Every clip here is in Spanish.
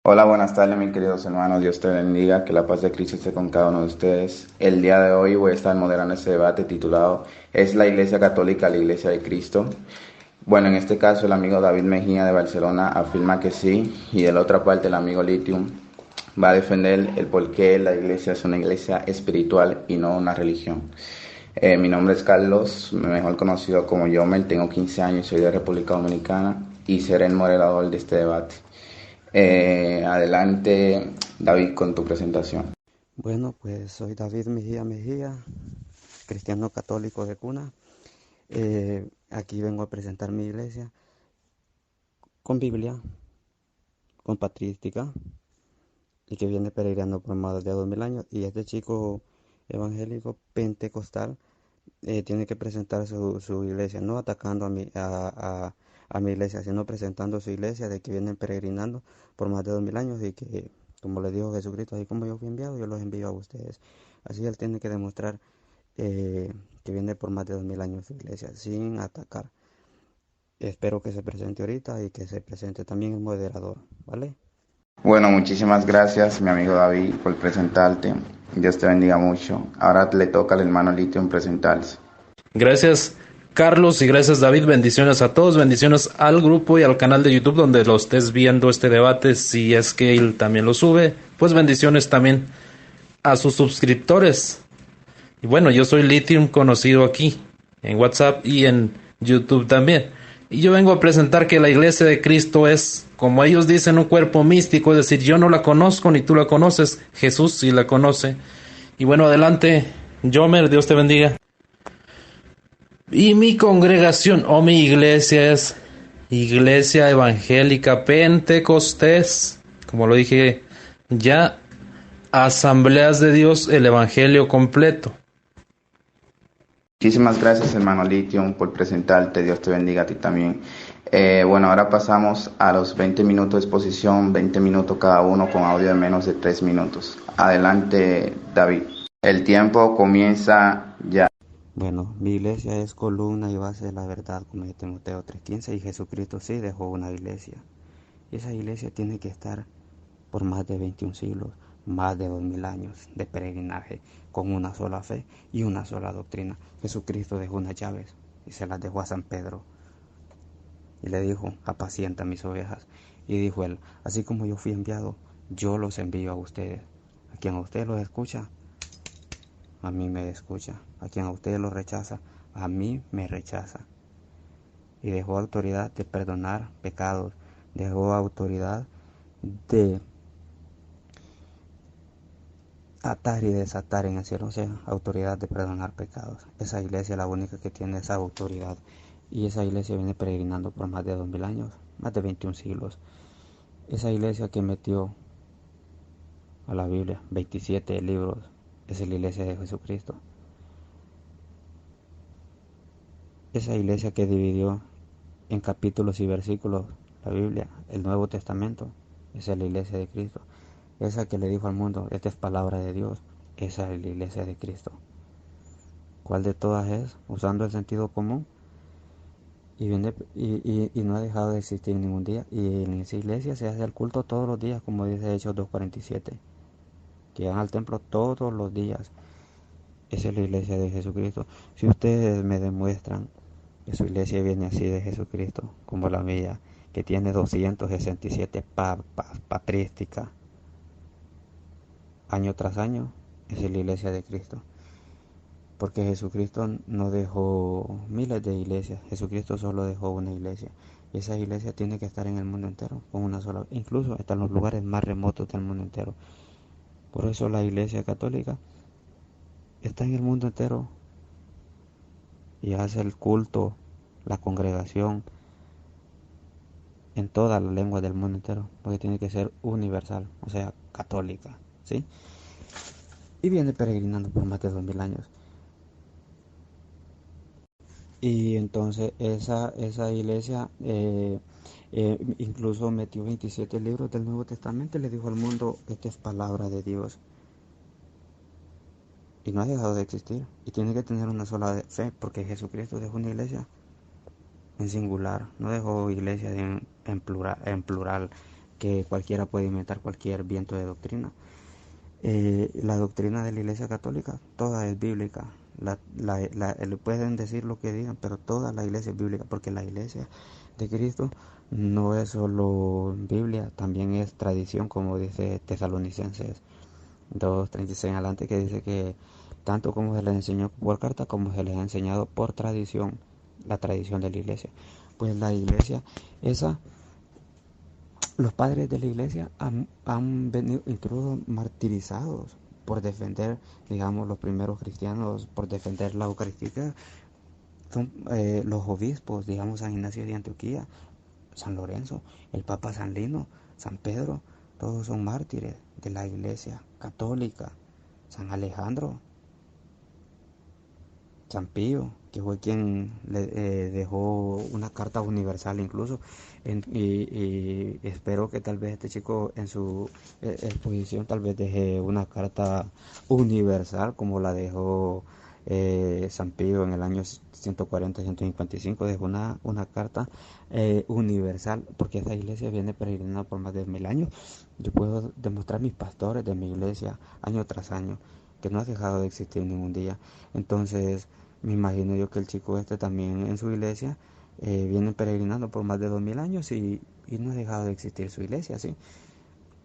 Hola, buenas tardes, mis queridos hermanos. Dios te bendiga, que la paz de Cristo esté con cada uno de ustedes. El día de hoy voy a estar moderando este debate titulado ¿Es la Iglesia Católica la Iglesia de Cristo? Bueno, en este caso el amigo David Mejía de Barcelona afirma que sí, y de la otra parte el amigo Lithium va a defender el por qué la iglesia es una iglesia espiritual y no una religión. Mi nombre es Carlos, mejor conocido como Yomer, tengo 15 años, soy de República Dominicana y seré el moderador de este debate. Adelante, David, con tu presentación. Bueno, pues soy David Mejía Mejía, cristiano católico de cuna. Aquí vengo a presentar mi iglesia con Biblia, con patrística y que viene peregrinando por más de 2000 años. Y este chico evangélico pentecostal tiene que presentar su iglesia, no atacando a mi iglesia, sino presentando su iglesia de que vienen peregrinando por más de 2000 años y que, como le dijo Jesucristo, así como yo fui enviado, yo los envío a ustedes. Así él tiene que demostrar que viene por más de 2000 años su iglesia, sin atacar. Espero que se presente ahorita y que se presente también el moderador, ¿vale? Bueno, muchísimas gracias, mi amigo David, por presentarte. Dios te bendiga mucho. Ahora le toca al hermano Lithium presentarse. Gracias, Carlos, y gracias, David. Bendiciones a todos, bendiciones al grupo y al canal de YouTube donde lo estés viendo este debate. Si es que él también lo sube, pues bendiciones también a sus suscriptores. Y bueno, yo soy Lithium, conocido aquí en WhatsApp y en YouTube también. Y yo vengo a presentar que la iglesia de Cristo es, como ellos dicen, un cuerpo místico. Es decir, yo no la conozco ni tú la conoces. Jesús sí la conoce. Y bueno, adelante, Jomer, Dios te bendiga. Y mi congregación o mi iglesia es Iglesia Evangélica Pentecostés, como lo dije ya, Asambleas de Dios, el Evangelio completo. Muchísimas gracias, hermano Lithium, por presentarte. Dios te bendiga a ti también. Bueno, ahora pasamos a los 20 minutos de exposición, 20 minutos cada uno con audio de menos de 3 minutos. Adelante, David. El tiempo comienza ya. Bueno, mi iglesia es columna y base de la verdad, como dice Timoteo 3:15, y Jesucristo sí dejó una iglesia. Y esa iglesia tiene que estar por más de 21 siglos, más de 2000 años de peregrinaje, con una sola fe y una sola doctrina. Jesucristo dejó unas llaves y se las dejó a San Pedro y le dijo: apacienta mis ovejas. Y dijo él: así como yo fui enviado, yo los envío a ustedes. A quien a usted los escucha, a mí me escucha. A quien a usted los rechaza, a mí me rechaza. Y dejó autoridad de perdonar pecados, dejó autoridad de atar y desatar en el cielo, o sea, autoridad de perdonar pecados. Esa iglesia es la única que tiene esa autoridad. Y esa iglesia viene peregrinando por más de 2000 años, más de 21 siglos. Esa iglesia que metió a la Biblia 27 libros es la iglesia de Jesucristo. Esa iglesia que dividió en capítulos y versículos la Biblia, el Nuevo Testamento, esa es la iglesia de Cristo. Esa que le dijo al mundo: esta es palabra de Dios, esa es la iglesia de Cristo. ¿Cuál de todas es? Usando el sentido común, y no ha dejado de existir ningún día. Y en esa iglesia se hace el culto todos los días, como dice Hechos 2:47, que van al templo todos los días. Esa es la iglesia de Jesucristo. Si ustedes me demuestran que su iglesia viene así de Jesucristo, como la mía, que tiene 267 papas patrísticas año tras año, esa es la iglesia de Cristo. Porque Jesucristo no dejó miles de iglesias, Jesucristo solo dejó una iglesia. Y esa iglesia tiene que estar en el mundo entero, con una sola, incluso hasta en los lugares más remotos del mundo entero. Por eso la iglesia católica está en el mundo entero y hace el culto, la congregación, en todas las lenguas del mundo entero, porque tiene que ser universal, o sea, católica, ¿sí? Y viene peregrinando por más de 2000 años. Y entonces esa iglesia incluso metió 27 libros del Nuevo Testamento y le dijo al mundo: esta es palabra de Dios. Y no ha dejado de existir. Y tiene que tener una sola fe, porque Jesucristo dejó una iglesia en singular. No dejó iglesia en plural, que cualquiera puede inventar cualquier viento de doctrina. La doctrina de la Iglesia Católica, toda es bíblica. Pueden decir lo que digan, pero toda la Iglesia es bíblica, porque la Iglesia de Cristo no es solo Biblia, también es tradición, como dice Tesalonicenses 2:36 en adelante, que dice que tanto como se les enseñó por carta, como se les ha enseñado por tradición, la tradición de la Iglesia. Pues la Iglesia, los padres de la Iglesia han venido incluso martirizados por defender, digamos, los primeros cristianos, por defender la Eucaristía. Son los obispos, digamos, San Ignacio de Antioquía, San Lorenzo, el Papa San Lino, San Pedro, todos son mártires de la Iglesia Católica. San Alejandro, San Pío, que fue quien le dejó una carta universal incluso, y espero que tal vez este chico en su exposición tal vez deje una carta universal como la dejó San Pío en el año 140-155, dejó una carta universal, porque esa iglesia viene peregrinando por más de 1000 años. Yo puedo demostrar mis pastores de mi iglesia año tras año que no ha dejado de existir ningún día. Entonces me imagino yo que el chico este también en su iglesia viene peregrinando por más de 2000 años y no ha dejado de existir su iglesia, ¿sí?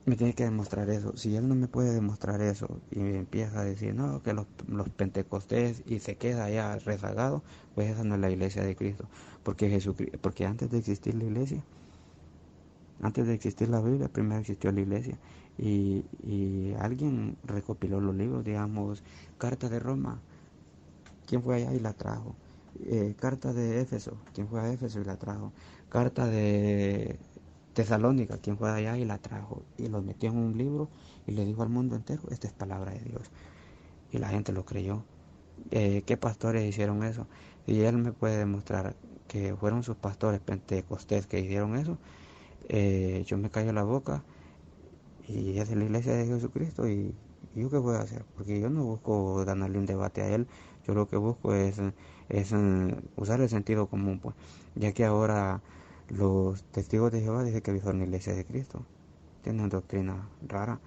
Me tiene que demostrar eso. Si él no me puede demostrar eso y me empieza a decir, no, que los pentecostés y se queda ya rezagado, pues esa no es la iglesia de Cristo. Porque antes de existir la iglesia, antes de existir la Biblia, primero existió la iglesia. Y alguien recopiló los libros, digamos, Carta de Roma, ¿quién fue allá y la trajo? Carta de Éfeso, ¿quién fue a Éfeso y la trajo? Carta de Tesalónica, ¿quién fue allá y la trajo? Y los metió en un libro y le dijo al mundo entero, esta es palabra de Dios. Y la gente lo creyó. ¿Qué pastores hicieron eso? Y él me puede demostrar que fueron sus pastores pentecostés que hicieron eso. Yo me callo la boca y es de la iglesia de Jesucristo y yo qué voy a hacer, porque yo no busco ganarle un debate a él, yo lo que busco es usar el sentido común, pues, ya que ahora los testigos de Jehová dicen que son la iglesia de Cristo, tienen doctrina rara,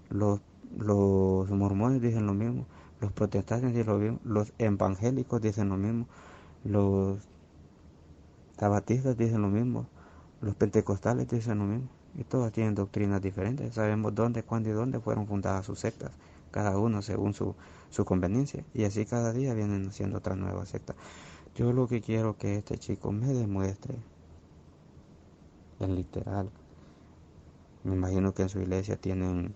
los, los mormones dicen lo mismo, los protestantes dicen lo mismo, los evangélicos dicen lo mismo, los tabatistas dicen lo mismo, los pentecostales dicen lo mismo, y todos tienen doctrinas diferentes. Sabemos dónde, cuándo y dónde fueron fundadas sus sectas, cada uno según su conveniencia, y así cada día vienen haciendo otra nueva secta. Yo lo que quiero que este chico me demuestre, en literal, me imagino que en su iglesia tienen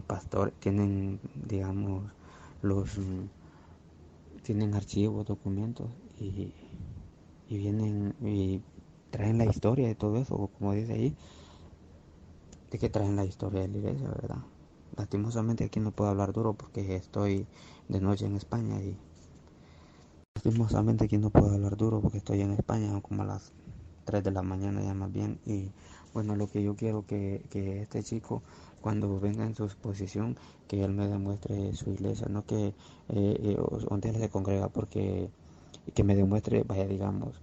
pastor, tienen, digamos, los tienen archivos, documentos y vienen y traen la historia de todo eso, como dice ahí, de que traen la historia de la iglesia, ¿verdad? Lastimosamente aquí no puedo hablar duro porque estoy de noche en España y lastimosamente aquí no puedo hablar duro porque estoy en España, son como a las 3 de la mañana ya más bien. Y bueno, lo que yo quiero que este chico cuando venga en su exposición, que él me demuestre su iglesia, no que donde él se congrega, porque que me demuestre, vaya, digamos,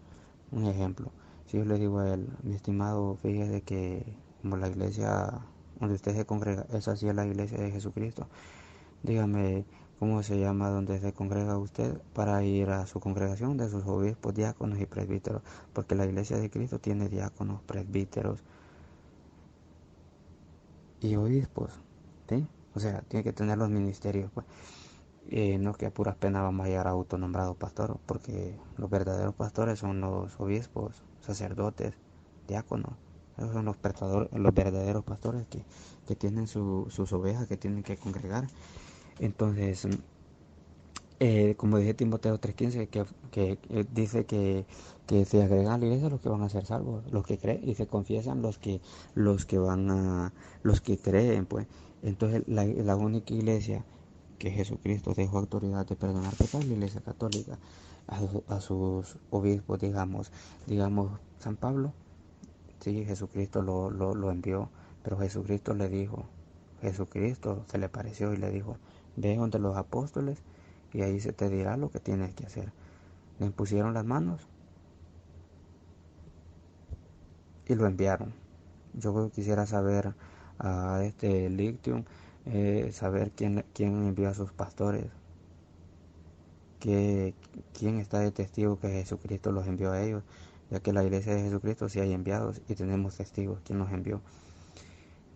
un ejemplo. Si yo le digo a él, mi estimado, fíjese que como la iglesia donde usted se congrega, esa sí es la iglesia de Jesucristo, dígame cómo se llama donde se congrega usted para ir a su congregación de sus obispos, diáconos y presbíteros, porque la iglesia de Cristo tiene diáconos, presbíteros y obispos, ¿sí? O sea, tiene que tener los ministerios, pues. No que a puras penas vamos a llegar a autonombrados pastores, porque los verdaderos pastores son los obispos, sacerdotes, diáconos. Esos son los verdaderos pastores que tienen sus ovejas, que tienen que congregar. Entonces, como dije Timoteo 3:15, que dice que se agregan a la iglesia los que van a ser salvos, los que creen y se confiesan los que creen, pues. Entonces, la única iglesia que Jesucristo dejó autoridad de perdonar pecados, la iglesia católica, a sus obispos, digamos San Pablo, sí, Jesucristo lo envió, pero Jesucristo se le pareció y le dijo, ve donde los apóstoles y ahí se te dirá lo que tienes que hacer. Le impusieron las manos y lo enviaron. Yo quisiera saber a este Lithium, saber quién envió a sus pastores, que, quién está de testigo que Jesucristo los envió a ellos, ya que la iglesia de Jesucristo sí hay enviados y tenemos testigos quién los envió.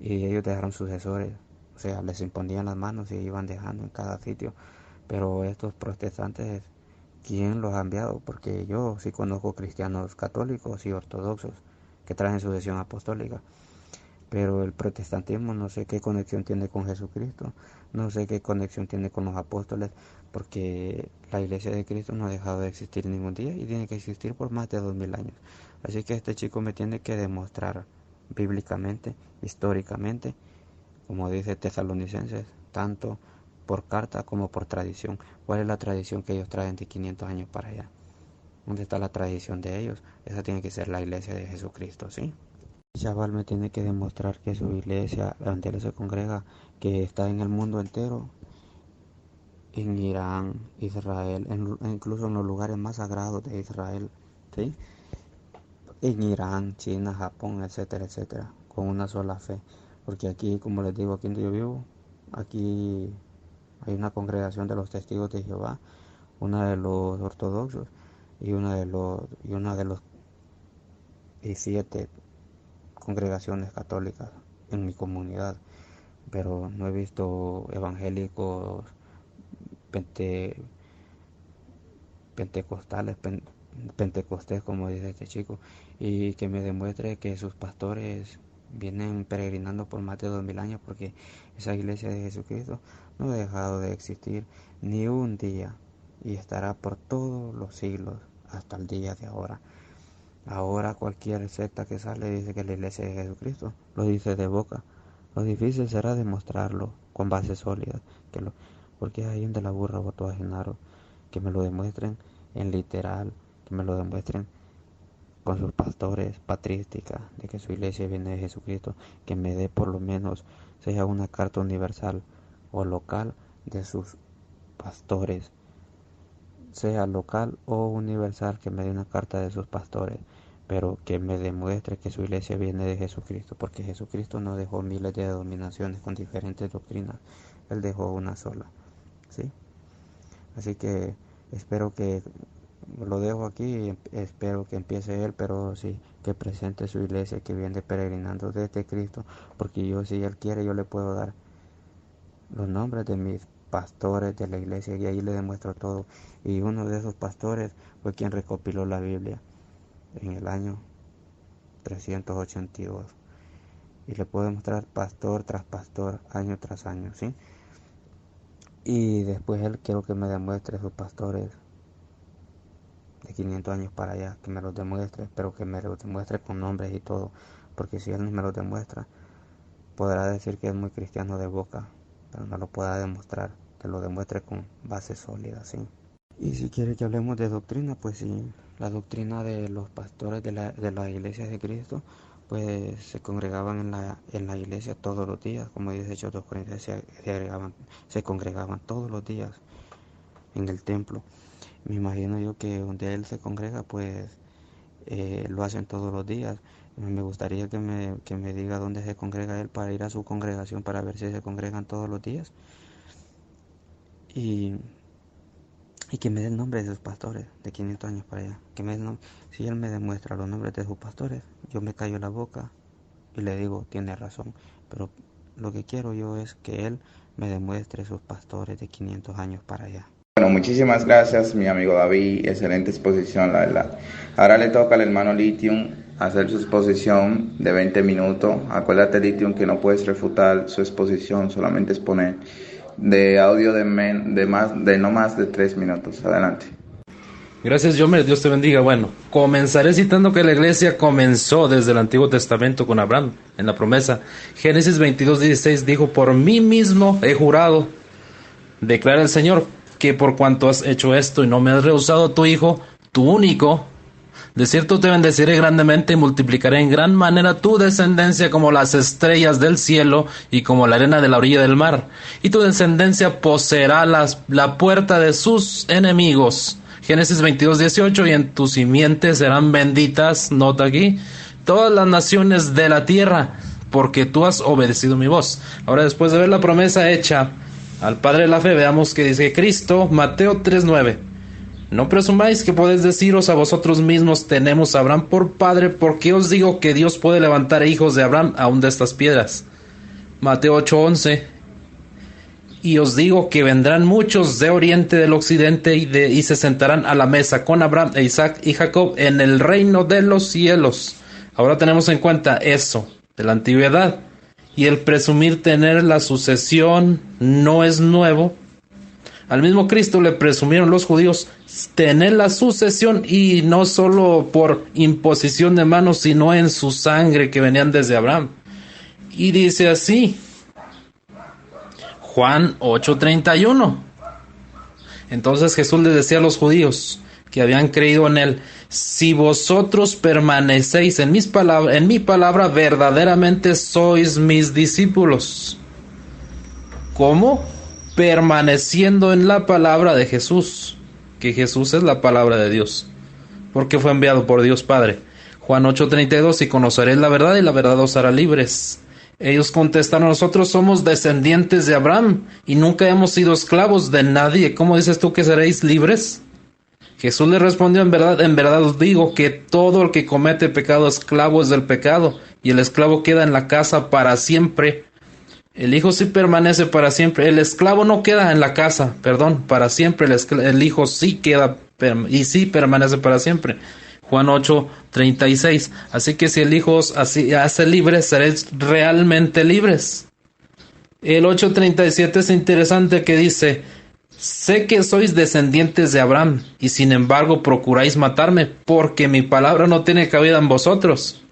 Y ellos dejaron sucesores, o sea, les imponían las manos y iban dejando en cada sitio. Pero estos protestantes, ¿quién los ha enviado? Porque yo sí conozco cristianos católicos y ortodoxos que traen sucesión apostólica, pero el protestantismo no sé qué conexión tiene con Jesucristo, no sé qué conexión tiene con los apóstoles, porque la iglesia de Cristo no ha dejado de existir ningún día y tiene que existir por más de 2000 años. Así que este chico me tiene que demostrar bíblicamente, históricamente, como dice Tesalonicenses, tanto por carta como por tradición. ¿Cuál es la tradición que ellos traen de 500 años para allá? ¿Dónde está la tradición de ellos? Esa tiene que ser la iglesia de Jesucristo, ¿sí? Chaval me tiene que demostrar que su iglesia, donde él se congrega, que está en el mundo entero, en Irán, Israel, incluso en los lugares más sagrados de Israel, ¿sí? En Irán, China, Japón, etcétera, etcétera, con una sola fe. Porque aquí, como les digo, aquí donde yo vivo, aquí hay una congregación de los testigos de Jehová, una de los ortodoxos y una de los 7 congregaciones católicas en mi comunidad, pero no he visto evangélicos pente, pentecostales, pentecostés, como dice este chico, y que me demuestre que sus pastores vienen peregrinando por más de 2000 años, porque esa iglesia de Jesucristo no ha dejado de existir ni un día y estará por todos los siglos hasta el día de ahora. Ahora cualquier secta que sale dice que la iglesia de Jesucristo, lo dice de boca. Lo difícil será demostrarlo con bases sólidas, porque es ahí donde la burra votó a Genaro, que me lo demuestren en literal, que me lo demuestren con sus pastores patrísticas, de que su iglesia viene de Jesucristo, que me dé por lo menos, sea una carta universal o local de sus pastores, sea local o universal, que me dé una carta de sus pastores, pero que me demuestre que su iglesia viene de Jesucristo, porque Jesucristo no dejó miles de denominaciones con diferentes doctrinas, Él dejó una sola, ¿sí? Así que espero que lo dejo aquí y espero que empiece Él, pero sí, que presente su iglesia que viene peregrinando desde Cristo, porque yo, si Él quiere, yo le puedo dar los nombres de mis pastores de la iglesia y ahí le demuestro todo. Y uno de esos pastores fue quien recopiló la Biblia en el año 382 y le puedo demostrar pastor tras pastor, año tras año, ¿sí? Y después él quiero que me demuestre sus pastores de 500 años para allá, que me los demuestre, pero que me los demuestre con nombres y todo, porque si él no me los demuestra, podrá decir que es muy cristiano de boca, pero no lo podrá demostrar, que lo demuestre con bases sólidas, ¿sí? Y si quiere que hablemos de doctrina, pues sí, la doctrina de los pastores de la iglesia de Cristo, pues se congregaban en la iglesia todos los días, como dice Hechos 2:40, se congregaban todos los días en el templo. Me imagino yo que donde él se congrega, pues lo hacen todos los días. Me gustaría que me diga dónde se congrega él para ir a su congregación para ver si se congregan todos los días. Y que me dé el nombre de sus pastores de 500 años para allá. Si él me demuestra los nombres de sus pastores, yo me callo la boca y le digo, tiene razón. Pero lo que quiero yo es que él me demuestre sus pastores de 500 años para allá. Bueno, muchísimas gracias, mi amigo David. Excelente exposición, la verdad. Ahora le toca al hermano Lithium hacer su exposición de 20 minutos. Acuérdate, Lithium, que no puedes refutar su exposición, solamente exponer. De audio de no más de 3 minutos. Adelante. Gracias, Yomer, Dios te bendiga. Bueno, comenzaré citando que la iglesia comenzó desde el Antiguo Testamento con Abraham, en la promesa. Génesis 22:16 dijo, por mí mismo he jurado, declara el Señor, que por cuanto has hecho esto y no me has rehusado tu hijo, tu único, de cierto te bendeciré grandemente y multiplicaré en gran manera tu descendencia como las estrellas del cielo y como la arena de la orilla del mar. Y tu descendencia poseerá la puerta de sus enemigos. Génesis 22:18, y en tu simiente serán benditas, nota aquí, todas las naciones de la tierra, porque tú has obedecido mi voz. Ahora, después de ver la promesa hecha al Padre de la fe, veamos que dice Cristo, Mateo 3:9. No presumáis que podéis deciros a vosotros mismos, tenemos a Abraham por padre, porque os digo que Dios puede levantar hijos de Abraham aún de estas piedras. Mateo 8:11. Y os digo que vendrán muchos de oriente, del occidente, y se sentarán a la mesa con Abraham e Isaac y Jacob en el reino de los cielos. Ahora tenemos en cuenta eso de la antigüedad, y el presumir tener la sucesión no es nuevo. Al mismo Cristo le presumieron los judíos tener la sucesión, y no solo por imposición de manos, sino en su sangre, que venían desde Abraham. Y dice así, Juan 8:31. Entonces Jesús les decía a los judíos que habían creído en él: si vosotros permanecéis en mi palabra, verdaderamente sois mis discípulos. ¿Cómo? Permaneciendo en la palabra de Jesús, que Jesús es la palabra de Dios, porque fue enviado por Dios Padre. Juan 8:32, y conoceréis la verdad, y la verdad os hará libres. Ellos contestaron: nosotros somos descendientes de Abraham, y nunca hemos sido esclavos de nadie. ¿Cómo dices tú que seréis libres? Jesús le respondió: en verdad os digo, que todo el que comete pecado, esclavo es del pecado, y el esclavo queda en la casa para siempre. El Hijo sí permanece para siempre. El esclavo no queda en la casa, para siempre. El Hijo sí queda y sí permanece para siempre. Juan 8:36. Así que si el Hijo os hace libres, seréis realmente libres. El 8:37 es interesante, que dice: sé que sois descendientes de Abraham, y sin embargo procuráis matarme, porque mi palabra no tiene cabida en vosotros.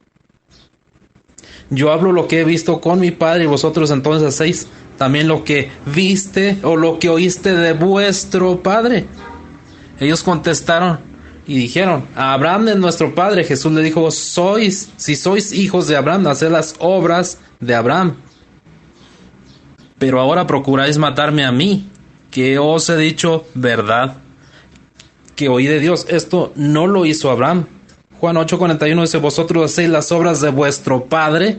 Yo hablo lo que he visto con mi Padre, y vosotros entonces hacéis también lo que viste o lo que oíste de vuestro padre. Ellos contestaron y dijeron: Abraham es nuestro padre. Jesús le dijo: si sois hijos de Abraham, haced las obras de Abraham. Pero ahora procuráis matarme a mí, que os he dicho verdad, que oí de Dios. Esto no lo hizo Abraham. Juan 8:41 dice: vosotros hacéis las obras de vuestro padre.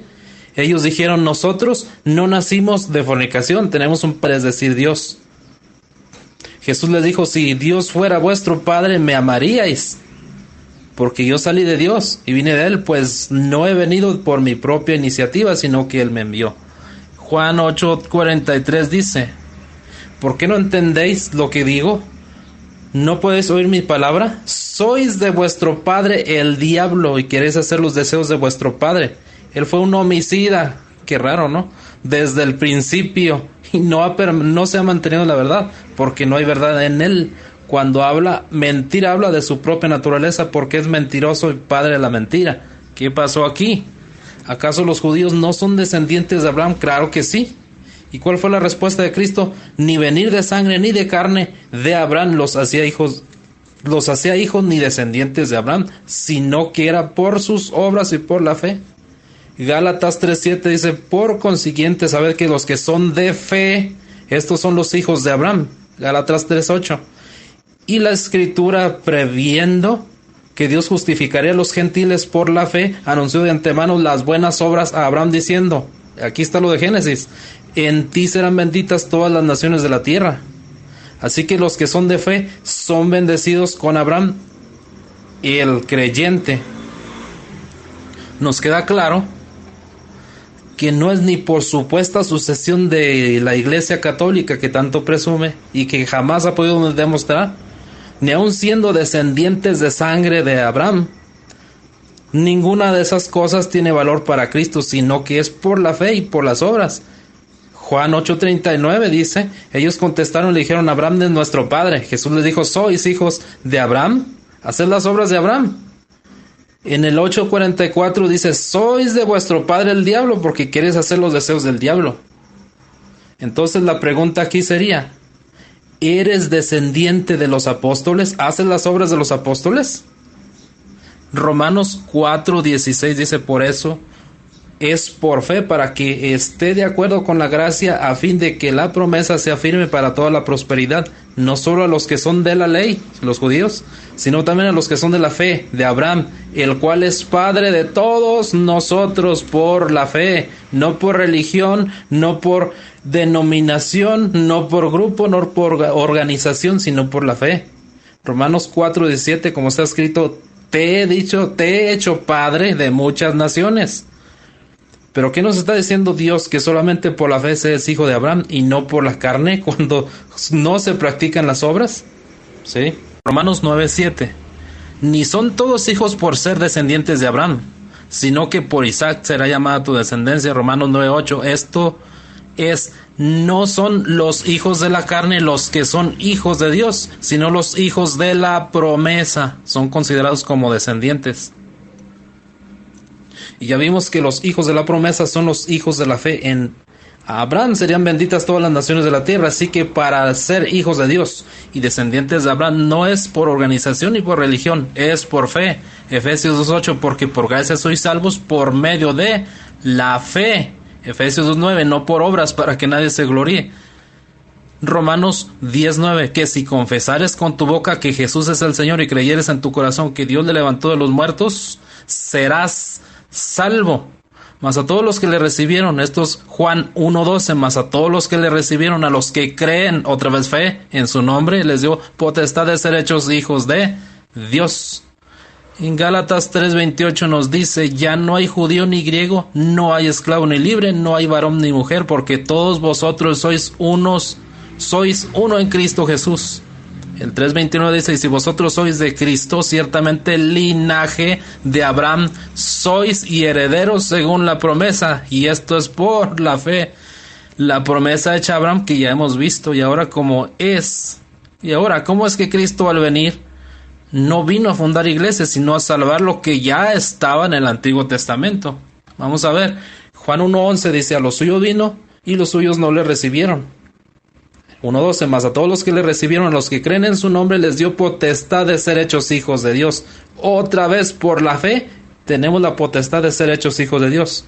Ellos dijeron: nosotros no nacimos de fornicación, tenemos un padre, es decir, Dios. Jesús les dijo: si Dios fuera vuestro padre, me amaríais, porque yo salí de Dios y vine de él, pues no he venido por mi propia iniciativa, sino que él me envió. Juan 8:43 dice: ¿por qué no entendéis lo que digo? ¿No podéis oír mi palabra? Sois de vuestro padre el diablo, y queréis hacer los deseos de vuestro padre. Él fue un homicida, qué raro, ¿no? Desde el principio, y no se ha mantenido la verdad, porque no hay verdad en él. Cuando habla mentira, habla de su propia naturaleza, porque es mentiroso y padre de la mentira. ¿Qué pasó aquí? ¿Acaso los judíos no son descendientes de Abraham? Claro que sí. ¿Y cuál fue la respuesta de Cristo? Ni venir de sangre ni de carne de Abraham los hacía hijos ni descendientes de Abraham, sino que era por sus obras y por la fe. Gálatas 3:7 dice: por consiguiente, sabed que los que son de fe, estos son los hijos de Abraham. Gálatas 3:8. Y la Escritura, previendo que Dios justificaría a los gentiles por la fe, anunció de antemano las buenas obras a Abraham, diciendo, aquí está lo de Génesis: en ti serán benditas todas las naciones de la tierra. Así que los que son de fe son bendecidos con Abraham, el creyente. Nos queda claro que no es ni por supuesta sucesión de la Iglesia Católica, que tanto presume y que jamás ha podido demostrar, ni aun siendo descendientes de sangre de Abraham. Ninguna de esas cosas tiene valor para Cristo, sino que es por la fe y por las obras. Juan 8:39 dice: ellos contestaron y le dijeron: Abraham es nuestro padre. Jesús les dijo: ¿sois hijos de Abraham? ¿Haced las obras de Abraham? En el 8:44 dice: sois de vuestro padre el diablo, porque quieres hacer los deseos del diablo. Entonces la pregunta aquí sería: ¿eres descendiente de los apóstoles? ¿Haces las obras de los apóstoles? Romanos 4:16 dice: por eso es por fe, para que esté de acuerdo con la gracia, a fin de que la promesa sea firme para toda la prosperidad, no solo a los que son de la ley, los judíos, sino también a los que son de la fe, de Abraham, el cual es Padre de todos nosotros por la fe, no por religión, no por denominación, no por grupo, no por organización, sino por la fe. Romanos 4:17, como está escrito, te he hecho padre de muchas naciones. Pero ¿qué nos está diciendo Dios? Que solamente por la fe se es hijo de Abraham y no por la carne, cuando no se practican las obras. ¿Sí? Romanos 9:7. Ni son todos hijos por ser descendientes de Abraham, sino que por Isaac será llamada tu descendencia. Romanos 9:8. Esto es, no son los hijos de la carne los que son hijos de Dios, sino los hijos de la promesa. Son considerados como descendientes. Y ya vimos que los hijos de la promesa son los hijos de la fe. En Abraham serían benditas todas las naciones de la tierra. Así que para ser hijos de Dios y descendientes de Abraham no es por organización ni por religión, es por fe. Efesios 2:8, porque por gracia sois salvos por medio de la fe. Efesios 2:9, no por obras para que nadie se gloríe. Romanos 10:9, que si confesares con tu boca que Jesús es el Señor y creyeres en tu corazón que Dios le levantó de los muertos, serás salvo. Mas a todos los que le recibieron, estos Juan 1:12, mas a todos los que le recibieron, a los que creen, otra vez fe, en su nombre, les dio potestad de ser hechos hijos de Dios. En Gálatas 3:28 nos dice, ya no hay judío ni griego, no hay esclavo ni libre, no hay varón ni mujer, porque todos vosotros sois uno en Cristo Jesús. El 3:21 dice, y si vosotros sois de Cristo, ciertamente el linaje de Abraham sois y herederos según la promesa, y esto es por la fe. La promesa hecha a Abraham que ya hemos visto, y ahora ¿cómo es que Cristo al venir no vino a fundar iglesias, sino a salvar lo que ya estaba en el Antiguo Testamento? Vamos a ver, Juan 1:11 dice, a los suyos vino, y los suyos no le recibieron. 1:12, más a todos los que le recibieron, a los que creen en su nombre, les dio potestad de ser hechos hijos de Dios. Otra vez, por la fe, tenemos la potestad de ser hechos hijos de Dios,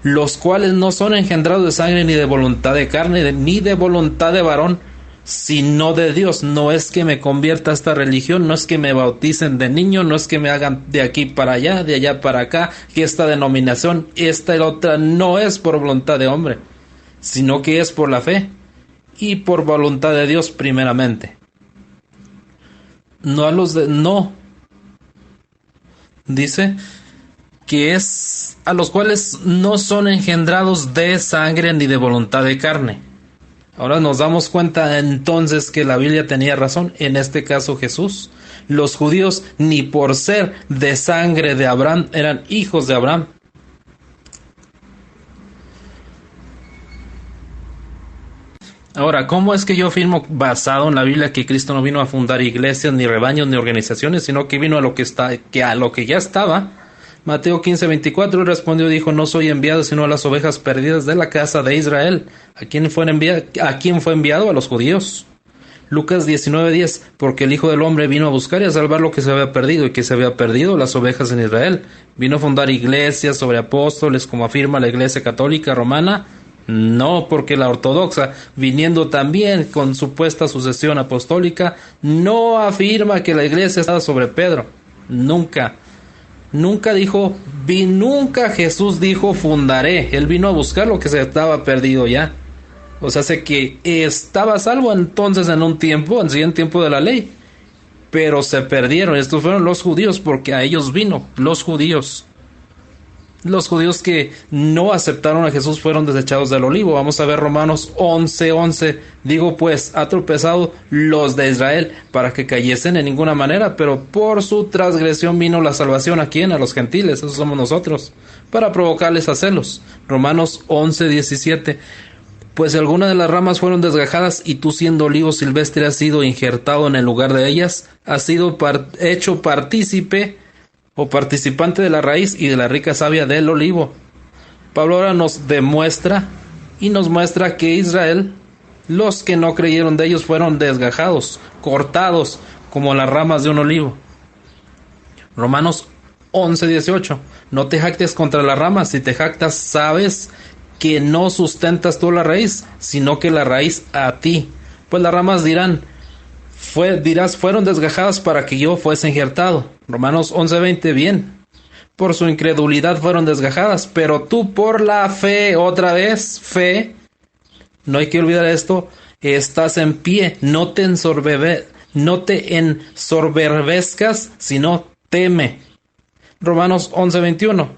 los cuales no son engendrados de sangre, ni de voluntad de carne, ni de voluntad de varón, sino de Dios. No es que me convierta a esta religión, no es que me bauticen de niño, no es que me hagan de aquí para allá, de allá para acá, que esta denominación, esta y la otra, no es por voluntad de hombre, sino que es por la fe y por voluntad de Dios primeramente. Dice que es a los cuales no son engendrados de sangre ni de voluntad de carne. Ahora nos damos cuenta entonces que la Biblia tenía razón, en este caso Jesús. Los judíos ni por ser de sangre de Abraham eran hijos de Abraham. Ahora, ¿cómo es que yo afirmo basado en la Biblia que Cristo no vino a fundar iglesias, ni rebaños, ni organizaciones, sino que vino a lo que ya estaba? Mateo 15:24 respondió y dijo, no soy enviado sino a las ovejas perdidas de la casa de Israel. ¿A quién fue enviado? A los judíos. Lucas 19:10, porque el Hijo del Hombre vino a buscar y a salvar lo que se había perdido, y que se había perdido las ovejas en Israel. Vino a fundar iglesias sobre apóstoles, como afirma la Iglesia Católica Romana. No, porque la ortodoxa, viniendo también con supuesta sucesión apostólica, no afirma que la iglesia estaba sobre Pedro. Nunca Jesús dijo fundaré. Él vino a buscar lo que se estaba perdido ya. O sea, sé que estaba salvo entonces en un tiempo, en el tiempo de la ley, pero se perdieron. Estos fueron los judíos, porque a ellos vino, los judíos. Los judíos que no aceptaron a Jesús fueron desechados del olivo. Vamos a ver Romanos 11:11. Digo pues, ha tropezado los de Israel para que cayesen en ninguna manera, pero por su transgresión vino la salvación. ¿A quién? A los gentiles, esos somos nosotros, para provocarles a celos. Romanos 11:17. Pues si alguna de las ramas fueron desgajadas, y tú siendo olivo silvestre has sido injertado en el lugar de ellas, has sido hecho partícipe o participante de la raíz y de la rica savia del olivo. Pablo ahora nos demuestra y nos muestra que Israel, los que no creyeron de ellos, fueron desgajados, cortados como las ramas de un olivo. Romanos 11:18. No te jactes contra la rama, si te jactas sabes que no sustentas tú la raíz, sino que la raíz a ti. Pues las ramas dirán, fueron desgajadas para que yo fuese injertado. Romanos 11:20, bien. Por su incredulidad fueron desgajadas, pero tú por la fe, otra vez, fe, no hay que olvidar esto, estás en pie, no te ensoberbezcas, sino teme. Romanos 11:21,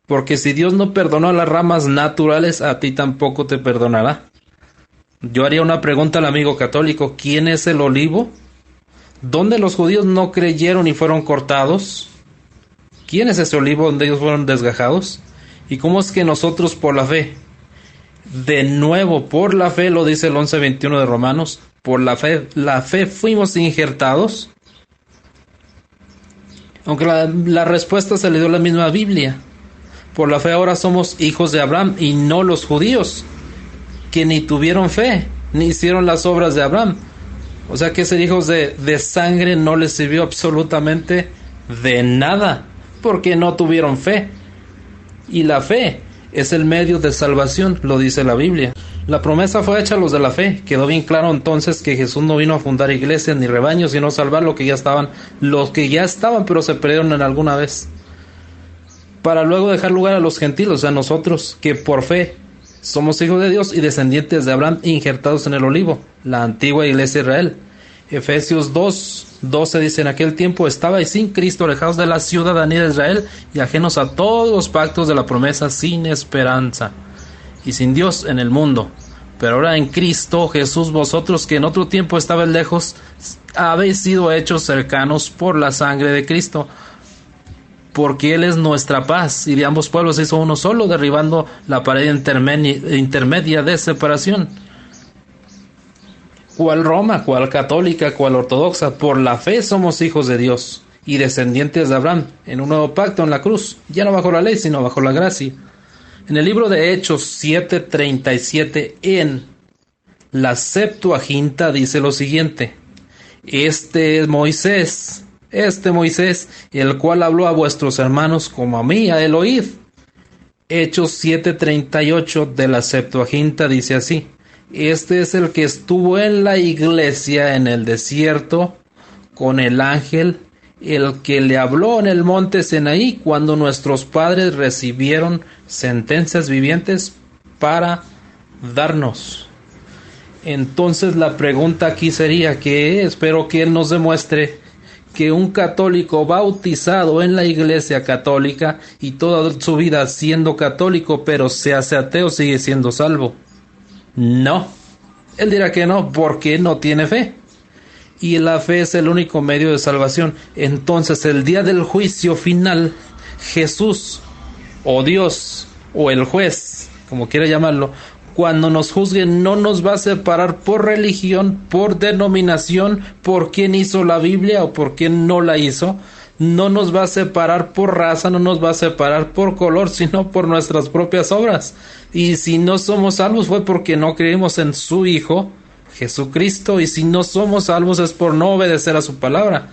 porque si Dios no perdonó a las ramas naturales, a ti tampoco te perdonará. Yo haría una pregunta al amigo católico, ¿quién es el olivo? ¿Dónde los judíos no creyeron y fueron cortados? ¿Quién es ese olivo donde ellos fueron desgajados? ¿Y cómo es que nosotros por la fe? De nuevo, por la fe, lo dice el 11:21 de Romanos, por la fe fuimos injertados. Aunque la respuesta se le dio a la misma Biblia. Por la fe ahora somos hijos de Abraham y no los judíos, que ni tuvieron fe, ni hicieron las obras de Abraham. O sea que ser hijos de sangre no les sirvió absolutamente de nada, porque no tuvieron fe. Y la fe es el medio de salvación, lo dice la Biblia. La promesa fue hecha a los de la fe. Quedó bien claro entonces que Jesús no vino a fundar iglesias ni rebaños, sino a salvar los que ya estaban, pero se perdieron en alguna vez, para luego dejar lugar a los gentiles, o sea, nosotros que por fe somos hijos de Dios y descendientes de Abraham, injertados en el olivo, la antigua iglesia de Israel. Efesios 2:12 dice, en aquel tiempo estabais sin Cristo, alejados de la ciudadanía de Israel y ajenos a todos los pactos de la promesa, sin esperanza y sin Dios en el mundo. Pero ahora en Cristo Jesús, vosotros que en otro tiempo estabais lejos, habéis sido hechos cercanos por la sangre de Cristo, porque Él es nuestra paz, y de ambos pueblos se hizo uno solo, derribando la pared intermedia de separación. ¿Cuál Roma? ¿Cuál católica? ¿Cuál ortodoxa? Por la fe somos hijos de Dios y descendientes de Abraham, en un nuevo pacto en la cruz, ya no bajo la ley, sino bajo la gracia. En el libro de Hechos 7:37, en la Septuaginta dice lo siguiente: Este Moisés, el cual habló a vuestros hermanos como a mí, a él oíd. Hechos 7:38 de la Septuaginta dice así: Este es el que estuvo en la iglesia en el desierto con el ángel, el que le habló en el monte Sinaí cuando nuestros padres recibieron sentencias vivientes para darnos. Entonces la pregunta aquí sería que espero que él nos demuestre que un católico bautizado en la iglesia católica y toda su vida siendo católico pero se hace ateo sigue siendo salvo. No, él dirá que no porque no tiene fe. Y la fe es el único medio de salvación. Entonces el día del juicio final, Jesús o Dios o el juez, como quiera llamarlo, cuando nos juzgue no nos va a separar por religión, por denominación, por quién hizo la Biblia o por quién no la hizo. No nos va a separar por raza, no nos va a separar por color, sino por nuestras propias obras. Y si no somos salvos fue porque no creímos en su Hijo Jesucristo, y si no somos salvos es por no obedecer a su palabra,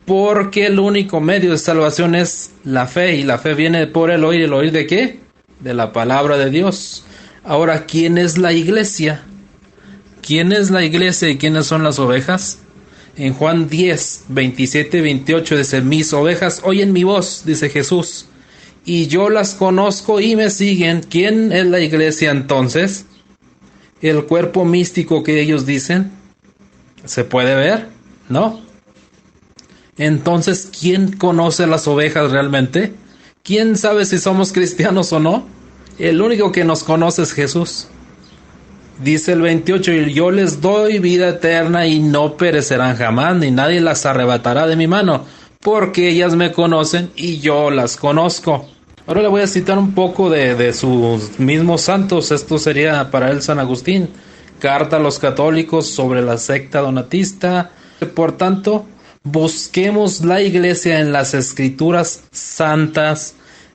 porque el único medio de salvación es la fe, y la fe viene por el oír ¿de qué? De la palabra de Dios. Ahora, ¿quién es la iglesia? ¿Quién es la iglesia y quiénes son las ovejas? En Juan 10:27-28 dice: mis ovejas oyen mi voz, dice Jesús, y yo las conozco y me siguen. ¿Quién es la iglesia entonces? ¿El cuerpo místico que ellos dicen? ¿Se puede ver? ¿No? Entonces, ¿quién conoce las ovejas realmente? ¿Quién sabe si somos cristianos o no? El único que nos conoce es Jesús. Dice el 28, y yo les doy vida eterna y no perecerán jamás, ni nadie las arrebatará de mi mano, porque ellas me conocen y yo las conozco. Ahora le voy a citar un poco de sus mismos santos. Esto sería para él San Agustín. Carta a los católicos sobre la secta donatista. Por tanto, busquemos la iglesia en las escrituras santas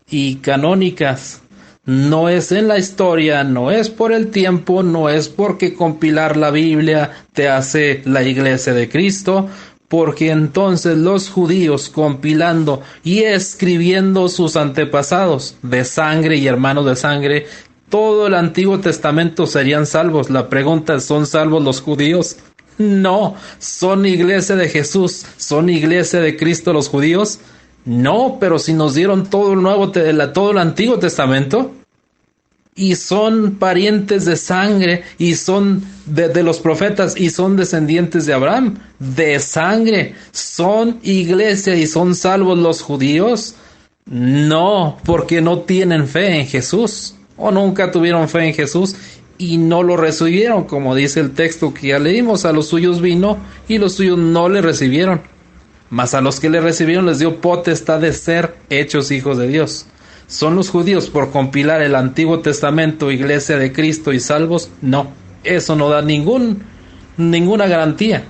y canónicas. No es en la historia, no es por el tiempo, no es porque compilar la Biblia te hace la iglesia de Cristo, porque entonces los judíos, compilando y escribiendo sus antepasados de sangre y hermanos de sangre, todo el Antiguo Testamento serían salvos. La pregunta es, ¿son salvos los judíos? No. ¿Son iglesia de Jesús? ¿Son iglesia de Cristo los judíos? No, pero si nos dieron todo el Antiguo Testamento, y son parientes de sangre, y son de los profetas, y son descendientes de Abraham, de sangre, ¿son iglesia y son salvos los judíos? No, porque no tienen fe en Jesús, o nunca tuvieron fe en Jesús, y no lo recibieron, como dice el texto que ya leímos. A los suyos vino, y los suyos no le recibieron, mas a los que le recibieron les dio potestad de ser hechos hijos de Dios. ¿Son los judíos por compilar el Antiguo Testamento iglesia de Cristo y salvos? No, eso no da ninguna garantía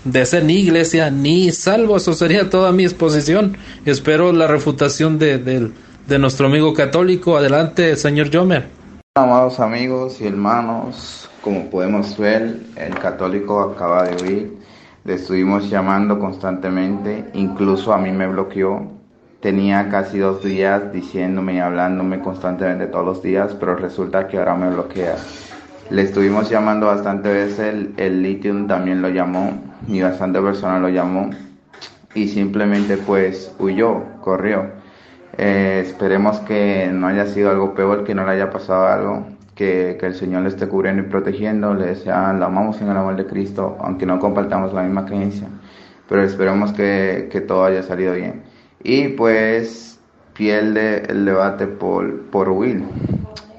de ser ni iglesia ni salvos. Eso sería toda mi exposición. Espero la refutación de nuestro amigo católico. Adelante, señor Jomer. Amados amigos y hermanos, como podemos ver, el católico acaba de huir. Le estuvimos llamando constantemente, incluso a mí me bloqueó. Tenía casi 2 días diciéndome y hablándome constantemente todos los días, pero resulta que ahora me bloquea. Le estuvimos llamando bastante veces, el Lithium también lo llamó, y bastante personas lo llamó, y simplemente pues huyó, corrió. Esperemos que no haya sido algo peor, que no le haya pasado algo, que el Señor le esté cubriendo y protegiendo. Le deseamos, la amamos en el amor de Cristo, aunque no compartamos la misma creencia, pero esperemos que todo haya salido bien. Y pues pierde el debate por huir.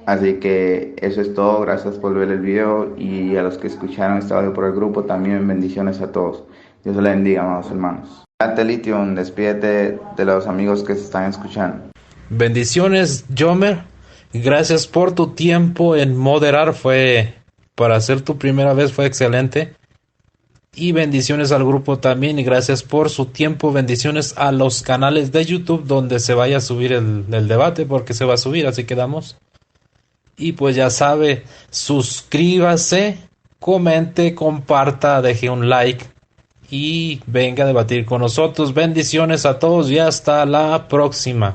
Así que eso es todo. Gracias por ver el video, y a los que escucharon este audio por el grupo también bendiciones a todos. Dios les bendiga, amados hermanos. Adelante, Lithium, despídete de los amigos que se están escuchando. Bendiciones, Jomer. Gracias por tu tiempo en moderar. Para ser tu primera vez fue excelente. Y bendiciones al grupo también, y gracias por su tiempo. Bendiciones a los canales de YouTube donde se vaya a subir el debate, porque se va a subir, así quedamos. Y pues ya sabe, suscríbase, comente, comparta, deje un like y venga a debatir con nosotros. Bendiciones a todos y hasta la próxima.